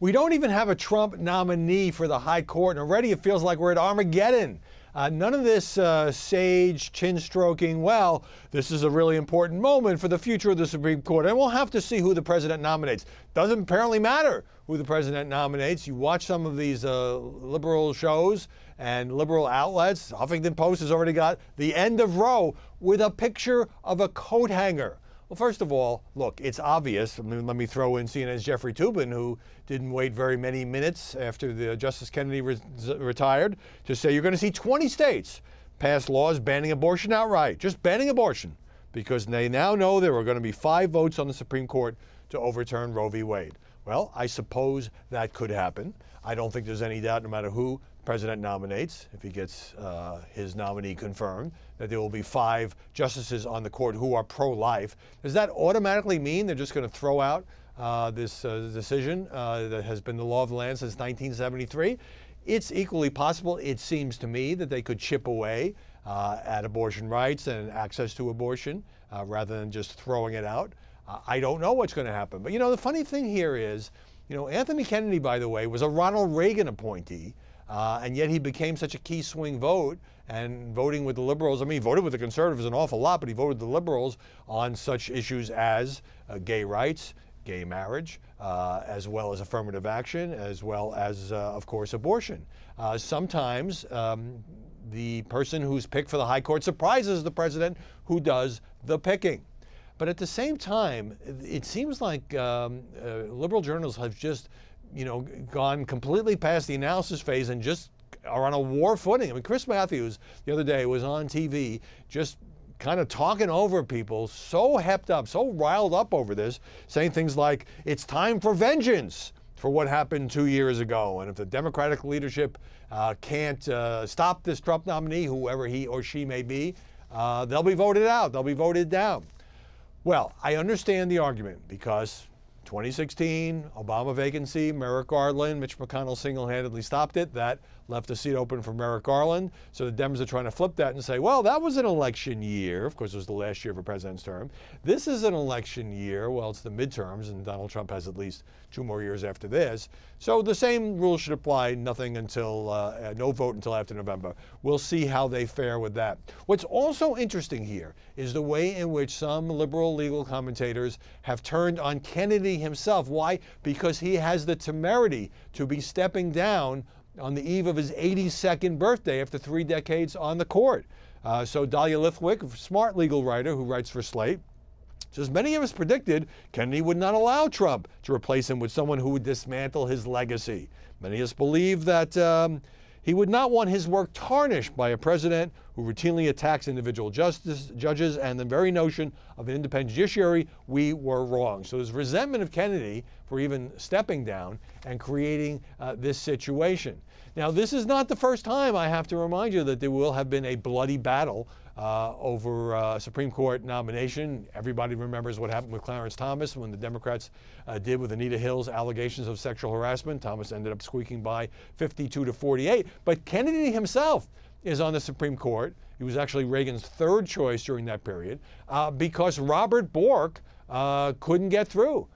We don't even have a Trump nominee for the high court, and already it feels like we're at Armageddon. None of this sage chin-stroking, well, this is a really important moment for the future of the Supreme Court, and we'll have to see who the president nominates. Doesn't apparently matter who the president nominates. You watch some of these liberal shows and liberal outlets. Huffington Post has already got the end of Roe with a picture of a coat hanger. Well, first of all, look, it's obvious. I mean, let me throw in CNN's Jeffrey Toobin, who didn't wait very many minutes after the Justice Kennedy retired to say you're going to see 20 states pass laws banning abortion outright, just banning abortion, because they now know there are going to be 5 votes on the Supreme Court to overturn Roe v. Wade. Well, I suppose that could happen. I don't think there's any doubt, no matter who the president nominates, if he gets his nominee confirmed, that there will be 5 justices on the court who are pro-life. Does that automatically mean they're just going to throw out this decision that has been the law of the land since 1973? It's equally possible, it seems to me, that they could chip away at abortion rights and access to abortion rather than just throwing it out. I don't know what's going to happen. But, you know, the funny thing here is, you know, Anthony Kennedy, by the way, was a Ronald Reagan appointee, and yet he became such a key swing vote, and voting with the liberals, I mean, he voted with the conservatives an awful lot, but he voted with the liberals on such issues as gay rights, gay marriage, as well as affirmative action, as well as, of course, abortion. Sometimes the person who's picked for the high court surprises the president who does the picking. But at the same time, it seems like liberal journals have just, you know, gone completely past the analysis phase and just are on a war footing. I mean, Chris Matthews the other day was on TV just kind of talking over people, so hepped up, so riled up over this, saying things like, it's time for vengeance for what happened 2 years ago. And if the Democratic leadership can't stop this Trump nominee, whoever he or she may be, they'll be voted out, they'll be voted down. Well, I understand the argument because 2016, Obama vacancy, Merrick Garland, Mitch McConnell single-handedly stopped it. That left a seat open for Merrick Garland. So the Dems are trying to flip that and say, well, that was an election year. Of course, it was the last year of a president's term. This is an election year. Well, it's the midterms, and Donald Trump has at least 2 more years after this. So the same rule should apply, nothing until, no vote until after November. We'll see how they fare with that. What's also interesting here is the way in which some liberal legal commentators have turned on Kennedy himself. Why? Because he has the temerity to be stepping down on the eve of his 82nd birthday after 3 decades on the court. So Dahlia Lithwick, a smart legal writer who writes for Slate, says many of us predicted Kennedy would not allow Trump to replace him with someone who would dismantle his legacy. Many of us believe that he would not want his work tarnished by a president who routinely attacks individual judges, and the very notion of an independent judiciary. We were wrong. So there's resentment of Kennedy for even stepping down and creating this situation. Now, this is not the first time, I have to remind you, that there will have been a bloody battle over a Supreme Court nomination. Everybody remembers what happened with Clarence Thomas when the Democrats did with Anita Hill's allegations of sexual harassment. Thomas ended up squeaking by 52-48. But Kennedy himself is on the Supreme Court. He was actually Reagan's 3rd choice during that period because Robert Bork couldn't get through.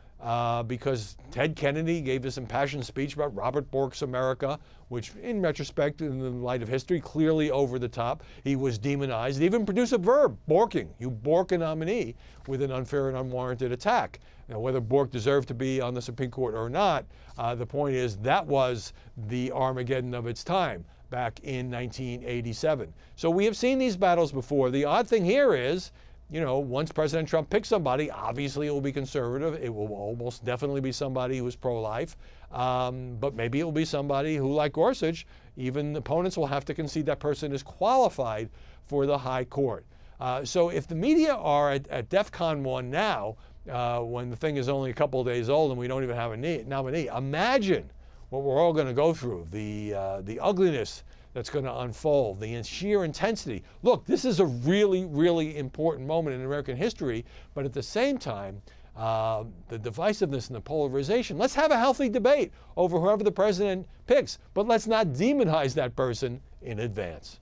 Because Ted Kennedy gave this impassioned speech about Robert Bork's America, which in retrospect, in the light of history, clearly over the top. He was demonized. They even produced a verb, borking. You bork a nominee with an unfair and unwarranted attack. Now, whether Bork deserved to be on the Supreme Court or not, the point is that was the Armageddon of its time back in 1987. So we have seen these battles before. The odd thing here is, you know, once President Trump picks somebody, obviously it will be conservative. It will almost definitely be somebody who is pro-life. But maybe it will be somebody who, like Gorsuch, even opponents will have to concede that person is qualified for the high court. So if the media are at DEFCON 1 now, when the thing is only a couple of days old and we don't even have a nominee, imagine what we're all going to go through, the ugliness that's going to unfold, the sheer intensity. Look, this is a really, really important moment in American history, but at the same time, the divisiveness and the polarization. Let's have a healthy debate over whoever the president picks, but let's not demonize that person in advance.